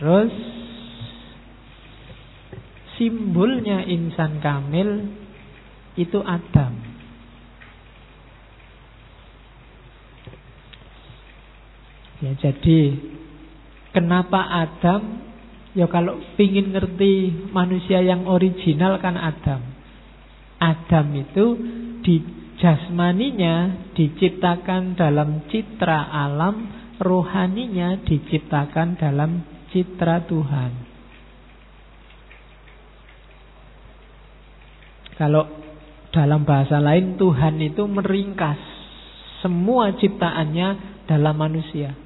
Terus simbolnya insan kamil itu Adam. Ya, jadi kenapa Adam? Ya kalau pingin ngerti manusia yang original kan Adam. Adam itu di jasmaninya diciptakan dalam citra alam, rohaninya diciptakan dalam citra Tuhan. Kalau dalam bahasa lain, Tuhan itu meringkas semua ciptaannya dalam manusia.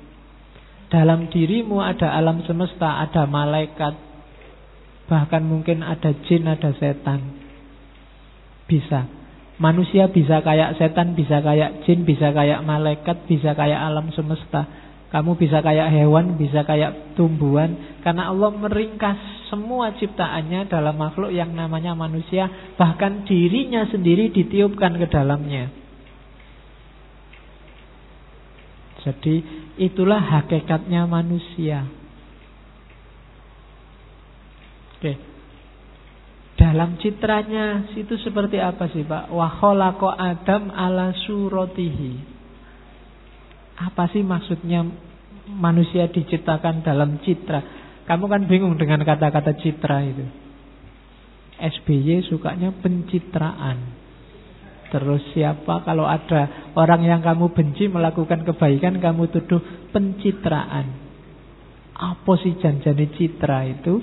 Dalam dirimu ada alam semesta, ada malaikat, bahkan mungkin ada jin, ada setan. Bisa. Manusia bisa kayak setan, bisa kayak jin, bisa kayak malaikat, bisa kayak alam semesta. Kamu bisa kayak hewan, bisa kayak tumbuhan. Karena Allah meringkas semua ciptaannya dalam makhluk yang namanya manusia. Bahkan dirinya sendiri ditiupkan ke dalamnya. Jadi itulah hakikatnya manusia. Oke. Dalam citranya itu seperti apa sih Pak? Wa khalaqa Adam ala suratihi. Apa sih maksudnya manusia diciptakan dalam citra? Kamu kan bingung dengan kata-kata citra itu. SBY sukanya pencitraan. Terus siapa kalau ada orang yang kamu benci melakukan kebaikan, kamu tuduh pencitraan. Apa sih janjane citra itu?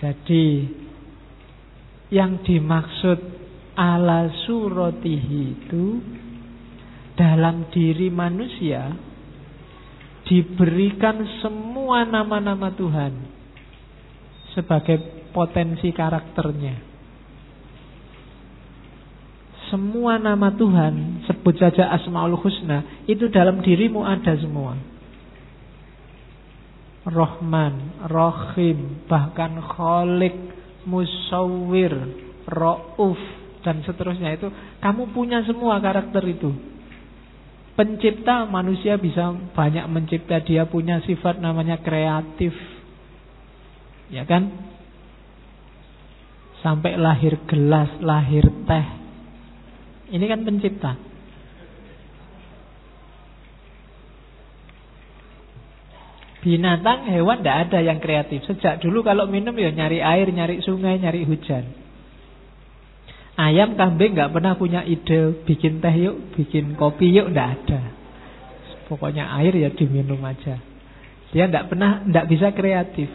Jadi yang dimaksud ala suratihi itu dalam diri manusia diberikan semua nama-nama Tuhan sebagai potensi karakternya. Semua nama Tuhan, sebut saja Asmaul Husna, itu dalam dirimu ada semua. Rahman, Rahim, bahkan Khalik, Musawwir, Ra'uf, dan seterusnya itu. Kamu punya semua karakter itu. Pencipta, manusia bisa banyak mencipta. Dia punya sifat namanya kreatif. Ya kan? Sampai lahir gelas, lahir teh. Ini kan pencipta. Binatang, hewan tidak ada yang kreatif. Sejak dulu kalau minum ya nyari air, nyari sungai, nyari hujan. Ayam, kambing nggak pernah punya ide bikin teh yuk, bikin kopi yuk, tidak ada. Pokoknya air ya diminum aja. Dia tidak bisa kreatif.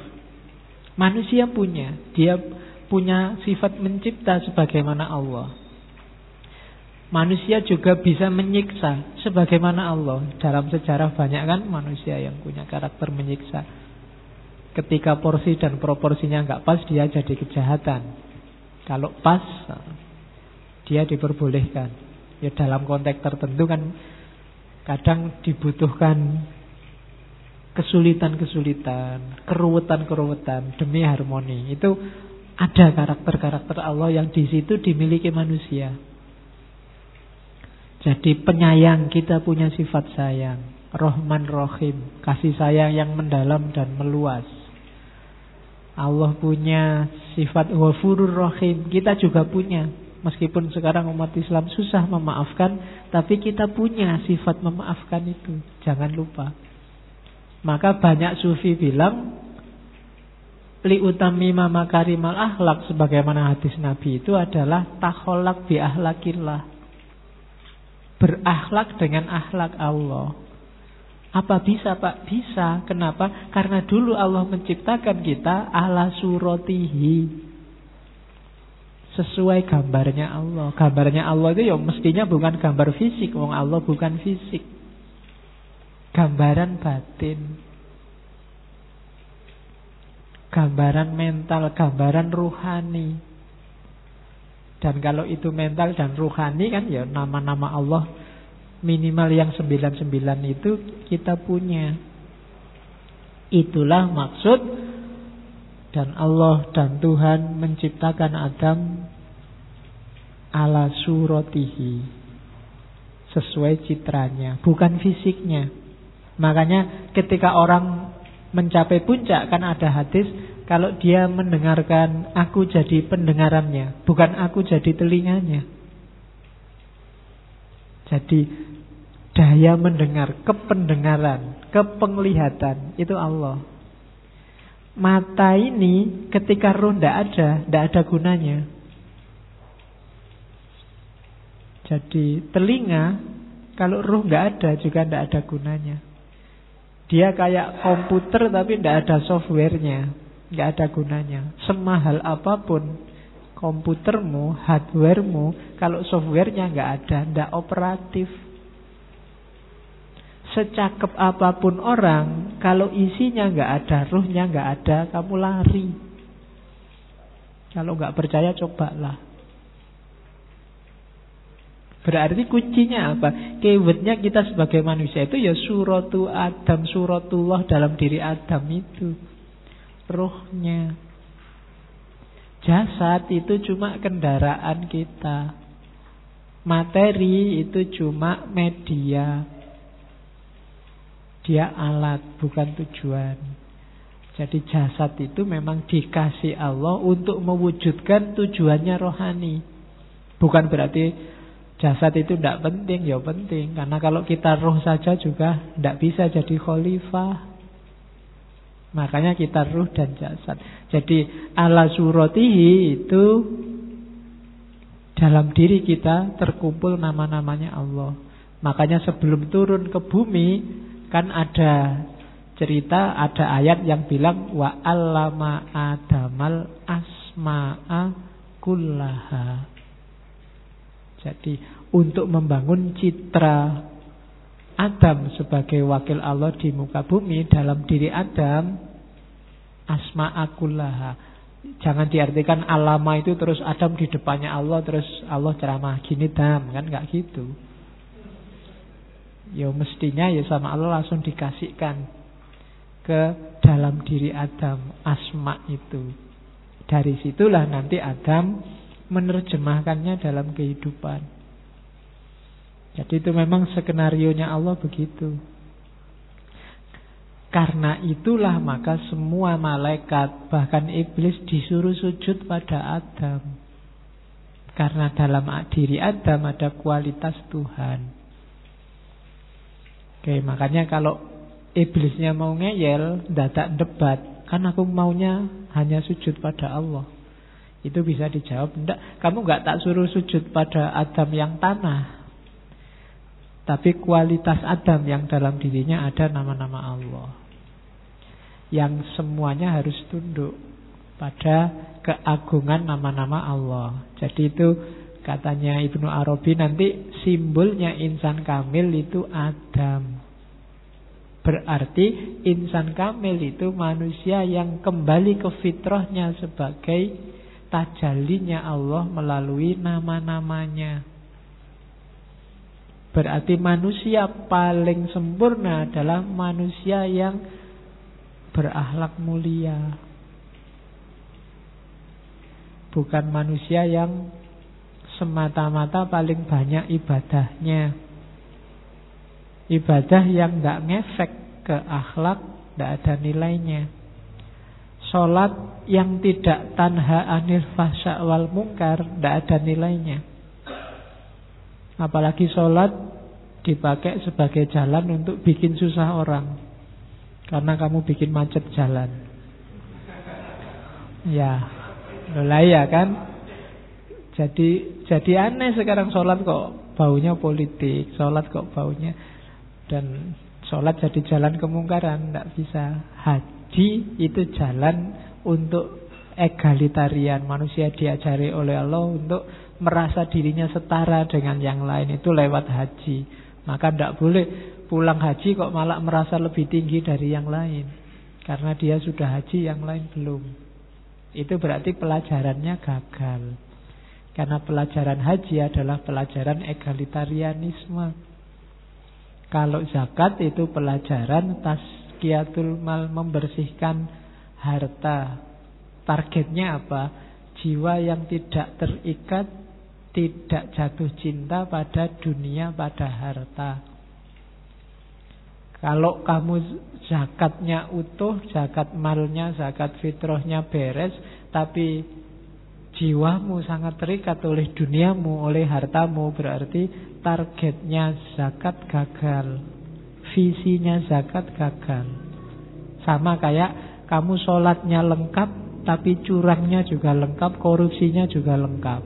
Manusia punya, dia punya sifat mencipta sebagaimana Allah. Manusia juga bisa menyiksa sebagaimana Allah. Dalam sejarah banyak kan manusia yang punya karakter menyiksa. Ketika porsi dan proporsinya nggak pas, dia jadi kejahatan. Kalau pas, dia diperbolehkan. Ya dalam konteks tertentu kan kadang dibutuhkan kesulitan-kesulitan, keruwetan-keruwetan demi harmoni. Itu ada karakter-karakter Allah yang di situ dimiliki manusia. Jadi penyayang, kita punya sifat sayang. Rahman Rahim, kasih sayang yang mendalam dan meluas. Allah punya sifat Ghafurur Rahim, kita juga punya. Meskipun sekarang umat Islam susah memaafkan, tapi kita punya sifat memaafkan itu. Jangan lupa. Maka banyak sufi bilang li utamima makarimal akhlak, sebagaimana hadis Nabi itu adalah takholak bi akhlakillah. Berakhlak dengan akhlak Allah. Apa bisa Pak? Bisa. Kenapa? Karena dulu Allah menciptakan kita ala suratihi, sesuai gambarnya Allah. Gambarnya Allah itu ya mestinya bukan gambar fisik. Wong Allah bukan fisik. Gambaran batin, gambaran mental, gambaran ruhani. Dan kalau itu mental dan ruhani kan ya nama-nama Allah minimal yang 99 itu kita punya. Itulah maksud dan Allah dan Tuhan menciptakan Adam ala suratihi, sesuai citranya, bukan fisiknya. Makanya ketika orang mencapai puncak kan ada hadis, kalau dia mendengarkan, aku jadi pendengarannya, bukan aku jadi telinganya. Jadi daya mendengar, kependengaran, kepenglihatan itu Allah. Mata ini ketika roh tidak ada gunanya. Jadi telinga kalau roh nggak ada juga tidak ada gunanya. Dia kayak komputer tapi tidak ada softwarenya, nggak ada gunanya. Semahal apapun komputermu, hardwaremu, kalau softwarenya nggak ada, tidak operatif. Secakep apapun orang, kalau isinya nggak ada, ruhnya nggak ada, kamu lari. Kalau nggak percaya cobalah. Berarti kuncinya apa? Keywordnya kita sebagai manusia itu ya suratu Adam, suratullah dalam diri Adam itu. Ruhnya. Jasad itu cuma kendaraan kita. Materi itu cuma media. Dia alat, bukan tujuan. Jadi jasad itu memang dikasih Allah untuk mewujudkan tujuannya rohani. Bukan berarti jasad itu tidak penting, ya penting. Karena kalau kita roh saja juga tidak bisa jadi khalifah. Makanya kita ruh dan jasad. Jadi ala suratihi itu dalam diri kita terkumpul nama-namanya Allah. Makanya sebelum turun ke bumi kan ada cerita, ada ayat yang bilang wa 'allama Adamal asma'a kullaha. Jadi untuk membangun citra Adam sebagai wakil Allah di muka bumi, dalam diri Adam asma'a kullaha. Jangan diartikan alama itu terus Adam di depannya Allah, terus Allah ceramah gini kan enggak gitu. Ya mestinya ya sama Allah langsung dikasihkan ke dalam diri Adam asma itu. Dari situlah nanti Adam menerjemahkannya dalam kehidupan. Jadi itu memang skenarionya Allah begitu. Karena itulah maka semua malaikat bahkan iblis disuruh sujud pada Adam. Karena dalam diri Adam ada kualitas Tuhan. Oke, makanya kalau iblisnya mau ngeyel, dadak debat, kan aku maunya hanya sujud pada Allah. Itu bisa dijawab, enggak, kamu enggak tak suruh sujud pada Adam yang tanah. Tapi kualitas Adam yang dalam dirinya ada nama-nama Allah. Yang semuanya harus tunduk pada keagungan nama-nama Allah. Jadi itu katanya Ibnu Arabi nanti simbolnya insan kamil itu Adam. Berarti insan kamil itu manusia yang kembali ke fitrahnya sebagai tajallinya Allah melalui nama-namanya. Berarti manusia paling sempurna adalah manusia yang berakhlak mulia. Bukan manusia yang semata-mata paling banyak ibadahnya. Ibadah yang tidak ngefek ke akhlak, tidak ada nilainya. Sholat yang tidak tanha anil fahsya wal mungkar, tidak ada nilainya. Apalagi sholat dipakai sebagai jalan untuk bikin susah orang. Karena kamu bikin macet jalan. Ya, mulai ya kan. Jadi aneh sekarang sholat kok baunya politik, sholat kok baunya, dan sholat jadi jalan kemungkaran, tidak bisa. Haji itu jalan untuk egalitarian, manusia diajari oleh Allah untuk merasa dirinya setara dengan yang lain, itu lewat haji. Maka tidak boleh pulang haji kok malah merasa lebih tinggi dari yang lain, karena dia sudah haji, yang lain belum. Itu berarti pelajarannya gagal. Karena pelajaran haji adalah pelajaran egalitarianisme. Kalau zakat itu pelajaran tazkiyatul mal, membersihkan harta. Targetnya apa? Jiwa yang tidak terikat, tidak jatuh cinta pada dunia, pada harta. Kalau kamu zakatnya utuh, zakat malnya, zakat fitrahnya beres, tapi jiwamu sangat terikat oleh duniamu, oleh hartamu, berarti targetnya zakat gagal, visinya zakat gagal. Sama kayak kamu sholatnya lengkap, tapi curangnya juga lengkap, korupsinya juga lengkap.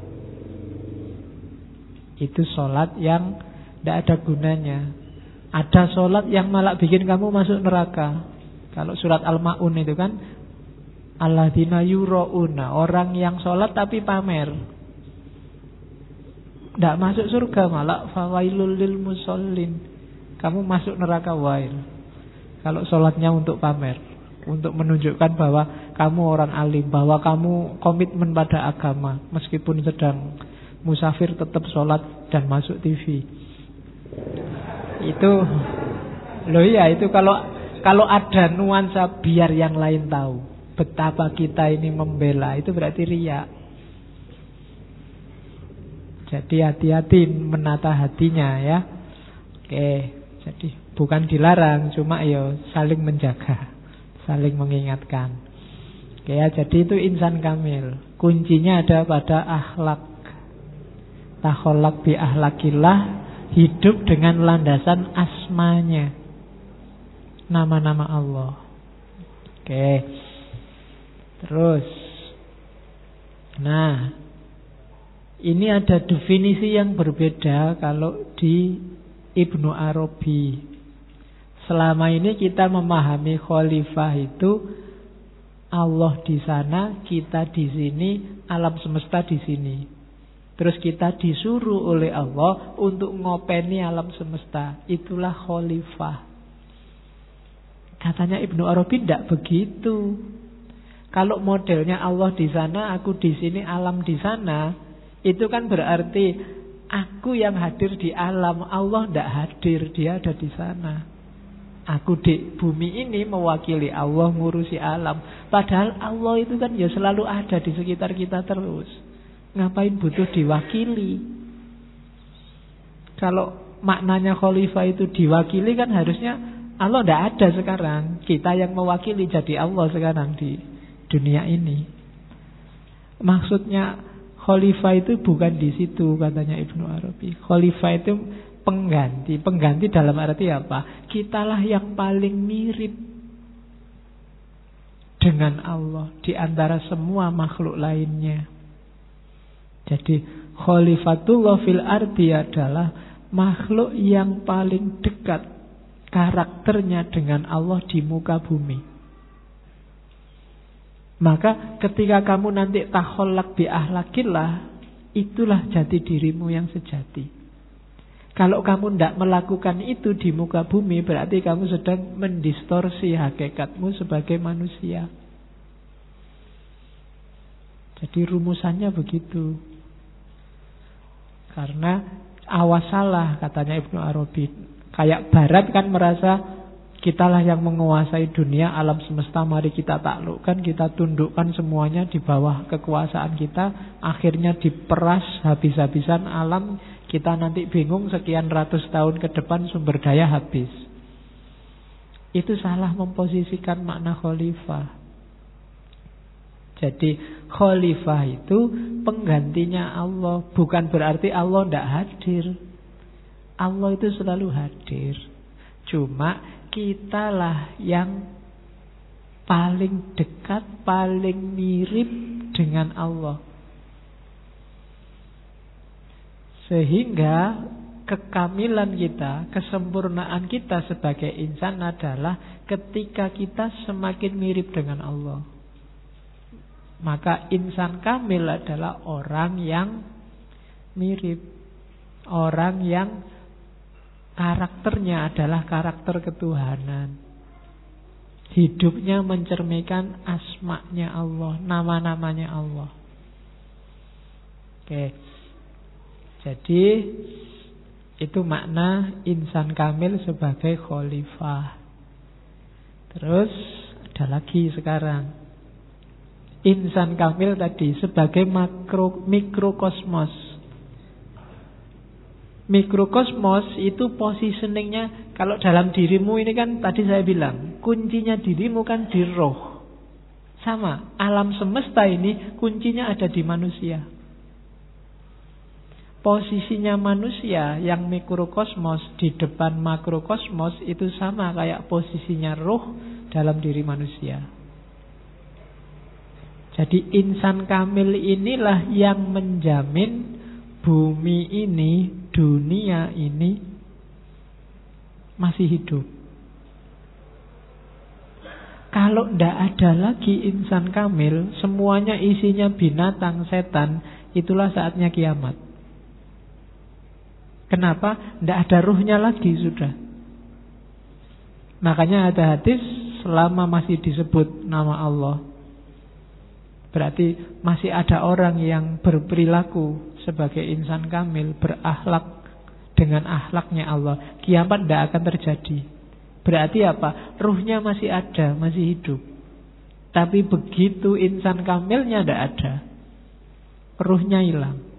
Itu sholat yang tidak ada gunanya. Ada sholat yang malah bikin kamu masuk neraka. Kalau surat Al-Ma'un itu kan, alladzina yura'una, orang yang sholat tapi pamer, tidak masuk surga, malah fawailul lil musallin, kamu masuk neraka wail. Kalau sholatnya untuk pamer, untuk menunjukkan bahwa kamu orang alim, bahwa kamu komitmen pada agama, meskipun sedang musafir tetap sholat dan masuk TV. Itu loh ya, itu kalau ada nuansa biar yang lain tahu betapa kita ini membela, itu berarti riya. Jadi hati-hati menata hatinya ya. Oke, jadi bukan dilarang, cuma ya saling menjaga, saling mengingatkan. Oke ya, jadi itu insan kamil. Kuncinya ada pada akhlak. Takholak bi akhlakillah, hidup dengan landasan asmanya, nama-nama Allah. Oke. Terus, nah, ini ada definisi yang berbeda kalau di Ibnu Arabi. Selama ini kita memahami khalifah itu Allah di sana, kita di sini, alam semesta di sini. Terus kita disuruh oleh Allah untuk ngopeni alam semesta. Itulah khalifah. Katanya Ibnu Arabi tidak begitu. Kalau modelnya Allah di sana, aku di sini, alam di sana, itu kan berarti aku yang hadir di alam, Allah tidak hadir, dia ada di sana. Aku di bumi ini mewakili Allah ngurusi alam. Padahal Allah itu kan ya selalu ada di sekitar kita terus. Ngapain butuh diwakili? Kalau maknanya khalifah itu diwakili, kan harusnya Allah tidak ada sekarang. Kita yang mewakili jadi Allah sekarang di dunia ini. Maksudnya khalifah itu bukan di situ, katanya Ibnu Arabi. Khalifah itu pengganti. Pengganti dalam arti apa? Kitalah yang paling mirip dengan Allah di antara semua makhluk lainnya. Jadi khalifatullah fil ardi adalah makhluk yang paling dekat karakternya dengan Allah di muka bumi. Maka ketika kamu nanti takholak bi ahlakillah, itulah jati dirimu yang sejati. Kalau kamu tidak melakukan itu di muka bumi, berarti kamu sedang mendistorsi hakikatmu sebagai manusia. Jadi rumusannya begitu. Karena awas salah, katanya Ibnu Arabi. Kayak Barat kan merasa kitalah yang menguasai dunia, alam semesta, mari kita taklukkan, kita tundukkan semuanya di bawah kekuasaan kita. Akhirnya diperas habis-habisan alam, kita nanti bingung sekian ratus tahun ke depan sumber daya habis. Itu salah memposisikan makna khalifah. Jadi khalifah itu penggantinya Allah. Bukan berarti Allah tidak hadir. Allah itu selalu hadir. Cuma kitalah yang paling dekat, paling mirip dengan Allah. Sehingga kekamilan kita, kesempurnaan kita sebagai insan adalah ketika kita semakin mirip dengan Allah. Maka insan kamil adalah orang yang mirip, orang yang karakternya adalah karakter ketuhanan. Hidupnya mencerminkan asma'nya Allah, nama-namanya Allah. Oke. Jadi itu makna insan kamil sebagai khalifah. Terus ada lagi sekarang. Insan kamil tadi sebagai mikrokosmos. Mikrokosmos itu positioningnya, kalau dalam dirimu ini kan tadi saya bilang, kuncinya dirimu kan di roh. Sama, alam semesta ini kuncinya ada di manusia. Posisinya manusia yang mikrokosmos di depan makrokosmos itu sama kayak posisinya roh dalam diri manusia. Jadi insan kamil inilah yang menjamin bumi ini, dunia ini masih hidup. Kalau tidak ada lagi insan kamil, semuanya isinya binatang, setan, itulah saatnya kiamat. Kenapa? Tidak ada ruhnya lagi sudah. Makanya ada hadis, selama masih disebut nama Allah, berarti masih ada orang yang berperilaku sebagai insan kamil, berakhlak dengan akhlaknya Allah, kiamat tidak akan terjadi. Berarti apa? Ruhnya masih ada, masih hidup. Tapi begitu insan kamilnya tidak ada, ruhnya hilang.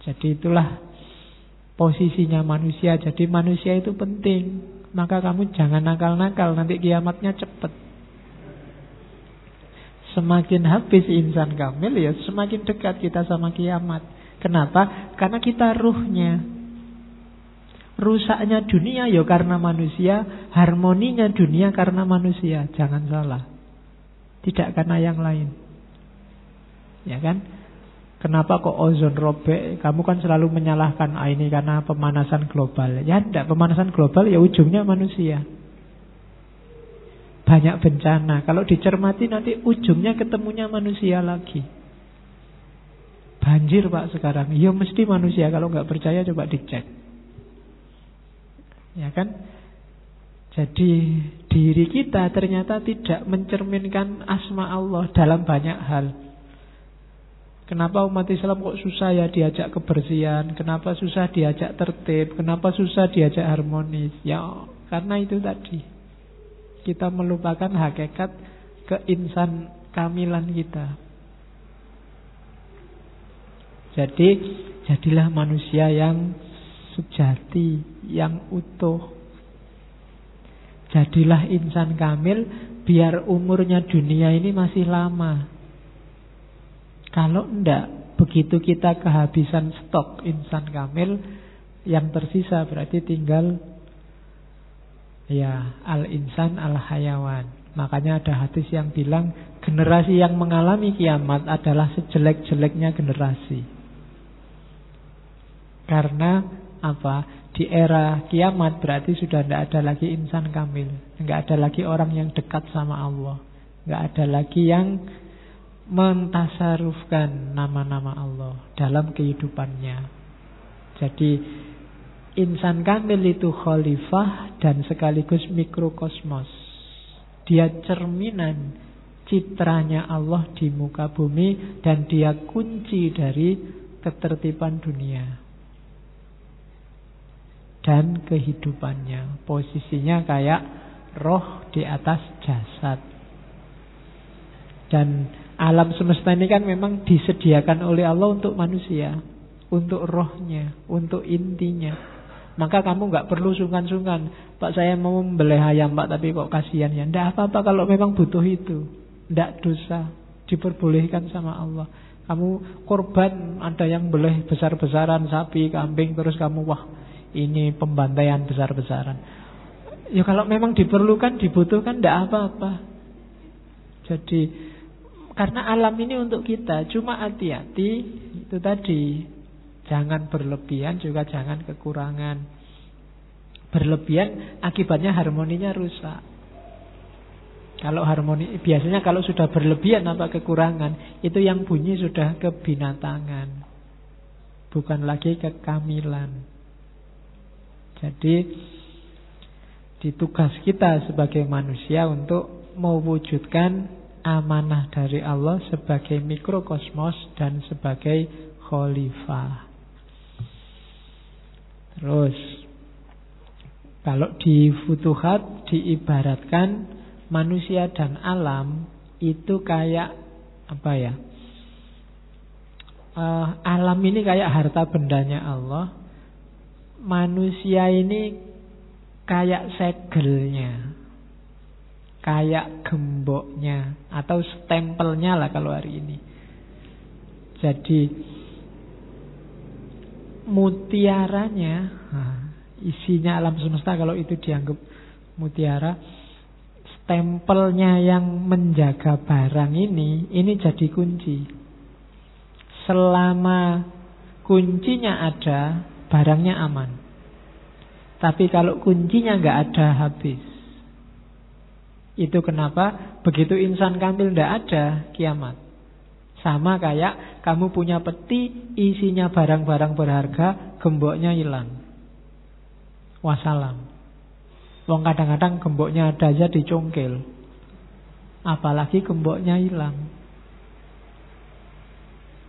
Jadi itulah posisinya manusia. Jadi manusia itu penting. Maka kamu jangan nakal-nakal, nanti kiamatnya cepat. Semakin habis insan kamil, ya semakin dekat kita sama kiamat. Kenapa? Karena kita ruhnya. Rusaknya dunia ya karena manusia, harmoninya dunia karena manusia. Jangan salah. Tidak karena yang lain. Ya kan? Kenapa kok ozon robek? Kamu kan selalu menyalahkan ini karena pemanasan global. Ya tidak, pemanasan global ya ujungnya manusia. Banyak bencana. Kalau dicermati nanti ujungnya ketemunya manusia lagi. Banjir Pak sekarang. Ya mesti manusia. Kalau nggak percaya coba dicek. Ya kan? Jadi diri kita ternyata tidak mencerminkan asma Allah dalam banyak hal. Kenapa umat Islam kok susah ya diajak kebersihan? Kenapa susah diajak tertib? Kenapa susah diajak harmonis? Ya karena itu tadi, kita melupakan hakikat keinsan kamilan kita. Jadi jadilah manusia yang sejati, yang utuh. Jadilah insan kamil, biar umurnya dunia ini masih lama. Kalau enggak, begitu kita kehabisan stok insan kamil, yang tersisa berarti tinggal ya al-insan al-hayawan. Makanya ada hadis yang bilang generasi yang mengalami kiamat adalah sejelek-jeleknya generasi. Karena apa? Di era kiamat berarti sudah tidak ada lagi insan kamil, tidak ada lagi orang yang dekat sama Allah, tidak ada lagi yang mentasarufkan nama-nama Allah dalam kehidupannya. Jadi insan kamil itu khalifah dan sekaligus mikrokosmos. Dia cerminan citranya Allah di muka bumi, dan dia kunci dari ketertiban dunia dan kehidupannya. Posisinya kayak roh di atas jasad. Dan alam semesta ini kan memang disediakan oleh Allah untuk manusia, untuk rohnya, untuk intinya. Maka kamu gak perlu sungkan-sungkan, Pak saya mau membelih ayam Pak, tapi kok kasihan ya. Tidak apa-apa kalau memang butuh itu. Tidak dosa, diperbolehkan sama Allah. Kamu korban, ada yang belih besar-besaran sapi, kambing, terus kamu wah ini pembantaian besar-besaran. Ya kalau memang diperlukan, dibutuhkan, tidak apa-apa. Jadi karena alam ini untuk kita, cuma hati-hati itu tadi, jangan berlebihan juga jangan kekurangan. Berlebihan akibatnya harmoninya rusak. Kalau harmoni, biasanya kalau sudah berlebihan apa kekurangan, itu yang bunyi sudah kebinatangan, bukan lagi kekamilan. Jadi ditugas kita sebagai manusia untuk mewujudkan amanah dari Allah sebagai mikrokosmos dan sebagai khalifah. Terus kalau di Futuhat diibaratkan manusia dan alam itu kayak apa ya? alam ini kayak harta bendanya Allah, manusia ini kayak segelnya, kayak gemboknya atau stempelnya lah kalau hari ini. Jadi mutiaranya, isinya alam semesta kalau itu dianggap mutiara, stempelnya yang menjaga barang ini jadi kunci. Selama kuncinya ada, barangnya aman. Tapi kalau kuncinya nggak ada, habis. Itu kenapa begitu insan kamil nggak ada, kiamat. Sama kayak kamu punya peti, isinya barang-barang berharga, gemboknya hilang. Wassalam. Wong kadang-kadang gemboknya ada aja dicongkel, apalagi gemboknya hilang.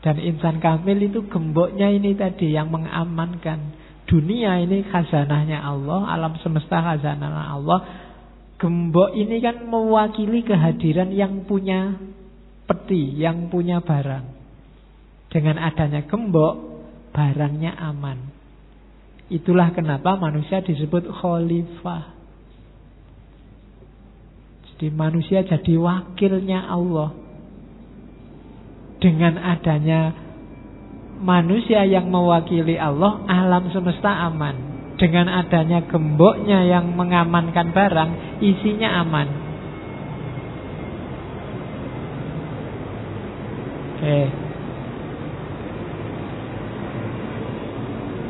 Dan insan kamil itu gemboknya ini tadi yang mengamankan. Dunia ini khazanahnya Allah, alam semesta khazanah Allah. Gembok ini kan mewakili kehadiran yang punya peti, yang punya barang. Dengan adanya gembok, barangnya aman. Itulah kenapa manusia disebut khalifah. Jadi manusia jadi wakilnya Allah. Dengan adanya manusia yang mewakili Allah, alam semesta aman. Dengan adanya gemboknya yang mengamankan barang, isinya aman. Oke.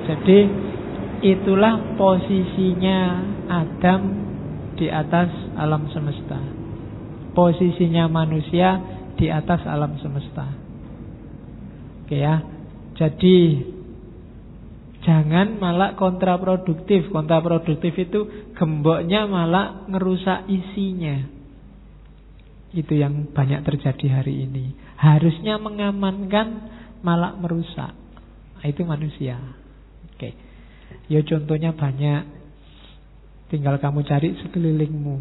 Jadi itulah posisinya Adam di atas alam semesta. Posisinya manusia di atas alam semesta. Oke ya. Jadi jangan malah kontraproduktif. Kontraproduktif itu gemboknya malah ngerusak isinya. Itu yang banyak terjadi hari ini. Harusnya mengamankan malah merusak. Itu manusia. Oke. Ya contohnya banyak. Tinggal kamu cari sekelilingmu.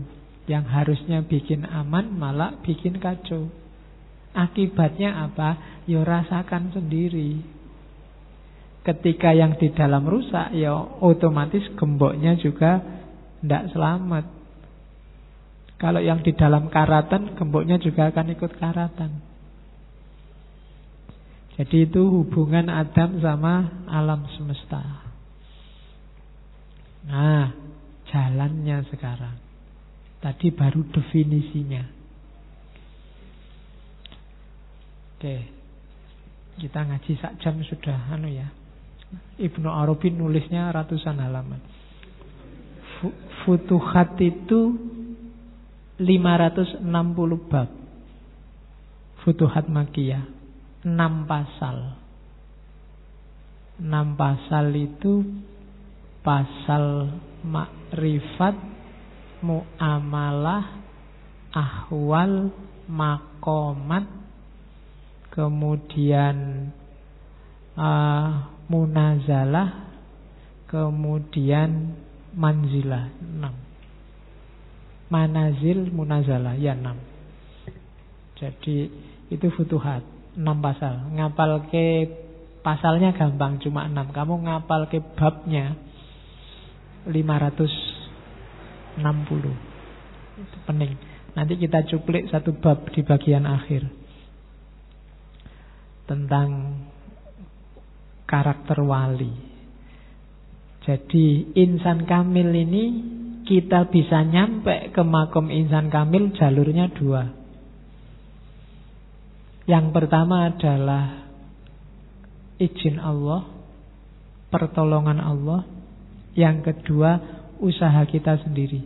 Yang harusnya bikin aman malah bikin kacau. Akibatnya apa? Ya rasakan sendiri. Ketika yang di dalam rusak, ya otomatis gemboknya juga tidak selamat. Kalau yang di dalam karatan, gemboknya juga akan ikut karatan. Jadi itu hubungan Adam sama alam semesta. Nah, jalannya sekarang. Tadi baru definisinya. Oke. Kita ngaji sak jam sudah ya. Ibnu Arabi nulisnya ratusan halaman. Futuhat itu 560 bab. Futuhat Makkiyah 6 pasal. 6 pasal itu pasal makrifat, muamalah, ahwal, makomat, kemudian munazalah, kemudian manzilah. 6. Manazil, munazalah, ya 6. Jadi itu futuhat 6 pasal. Ngapal ke pasalnya gampang, cuma 6. Kamu ngapal ke babnya 560. Itu penting. Nanti kita cuplik satu bab di bagian akhir tentang karakter wali. Jadi insan kamil ini kita bisa nyampe ke makom insan kamil jalurnya 2. Yang pertama adalah izin Allah, pertolongan Allah. Yang kedua usaha kita sendiri.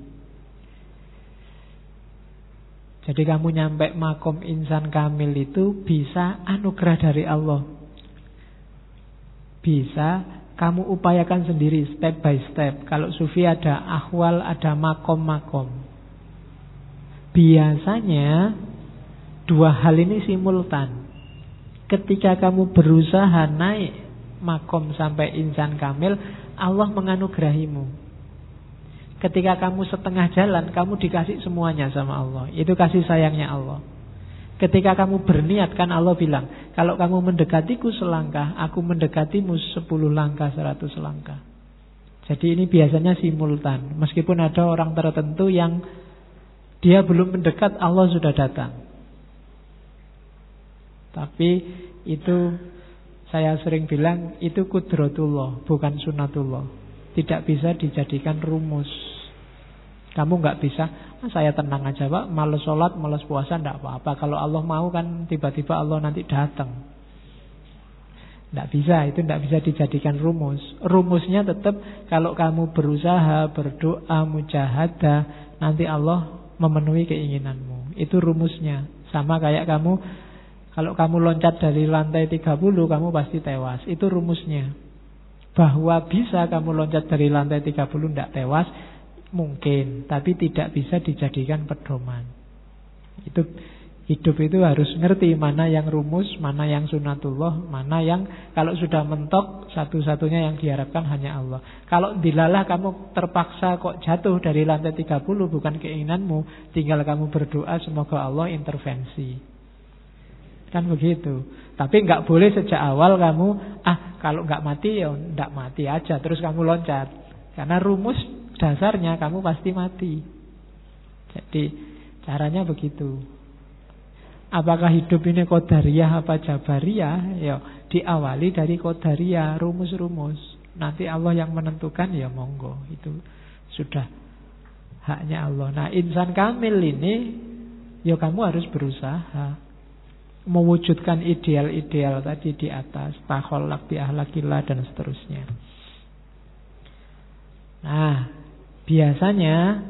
Jadi kamu nyampe makom insan kamil itu bisa anugerah dari Allah. Bisa kamu upayakan sendiri step by step. Kalau sufi ada ahwal, ada makom-makom. Biasanya 2 hal ini simultan. Ketika kamu berusaha naik makom sampai insan kamil, Allah menganugerahimu. Ketika kamu setengah jalan, kamu dikasih semuanya sama Allah. Itu kasih sayangnya Allah. Ketika kamu berniat, kan Allah bilang, kalau kamu mendekatiku selangkah, aku mendekatimu 10 langkah, 100 langkah. Jadi ini biasanya simultan. Meskipun ada orang tertentu yang dia belum mendekat, Allah sudah datang. Tapi itu saya sering bilang, itu kudratullah, bukan sunatullah. Tidak bisa dijadikan rumus. Kamu nggak bisa, saya tenang aja Pak, malas sholat, malas puasa, enggak apa-apa. Kalau Allah mau kan tiba-tiba Allah nanti datang. Enggak bisa, itu enggak bisa dijadikan rumus. Rumusnya tetap kalau kamu berusaha, berdoa, mujahadah, nanti Allah memenuhi keinginanmu. Itu rumusnya. Sama kayak kamu, kalau kamu loncat dari lantai 30, kamu pasti tewas. Itu rumusnya. Bahwa bisa kamu loncat dari lantai 30 enggak tewas, mungkin, tapi tidak bisa dijadikan pedoman. Itu hidup itu harus ngerti mana yang rumus, mana yang sunatullah, mana yang kalau sudah mentok satu-satunya yang diharapkan hanya Allah. Kalau dilalah kamu terpaksa kok jatuh dari lantai 30 bukan keinginanmu, tinggal kamu berdoa semoga Allah intervensi. Kan begitu. Tapi nggak boleh sejak awal kamu kalau nggak mati ya nggak mati aja terus kamu loncat. Karena rumus dasarnya kamu pasti mati. Jadi caranya begitu. Apakah hidup ini qadariyah apa jabariyah? Ya diawali dari qadariyah, rumus-rumus. Nanti Allah yang menentukan, ya monggo. Itu sudah haknya Allah. Nah, insan kamil ini ya kamu harus berusaha mewujudkan ideal-ideal tadi di atas, takholak bi ahlakillah dan seterusnya. Nah, biasanya